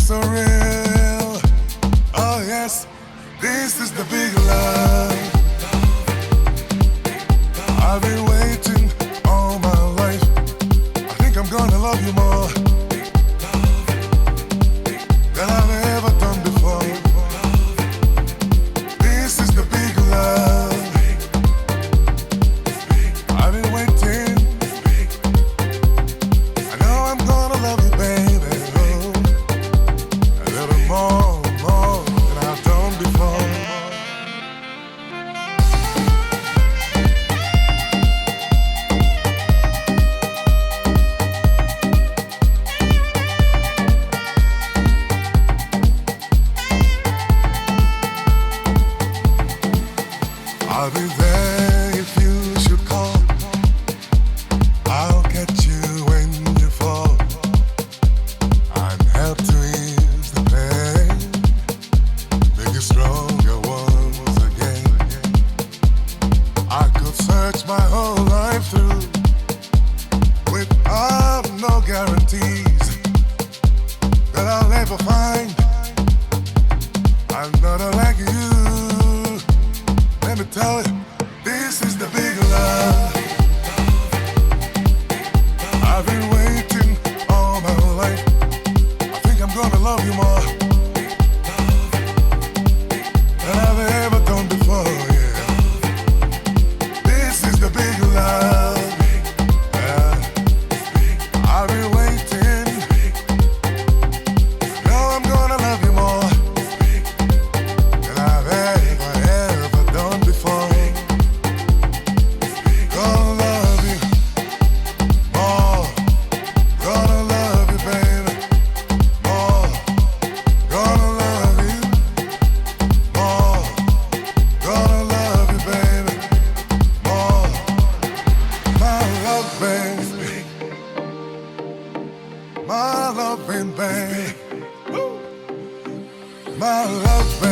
so real. Oh yes, this is the big love. I've been waiting all my life. I think I'm gonna love you more than I've ever done before. This is the big love. I've been waiting. I know I'm gonna love you, baby. Oh, a little more than I've done before. I'll be there if you should call. I'll catch you when you fall. I'm help to ease the pain, make you stronger once again. I could search my whole life through without no guarantees that I'll ever find another like you. Let me tell you, this is the big love. I've been waiting all my life. I think I'm gonna love you more than I've ever done before, yeah. This is the big love. Yeah. I've been waiting. Know I'm gonna love you more than I've ever done before. Gonna love you more. Gonna love you, baby. More. Gonna love you more. Gonna love you, baby. More. My love, baby. My loving baby. My love, baby.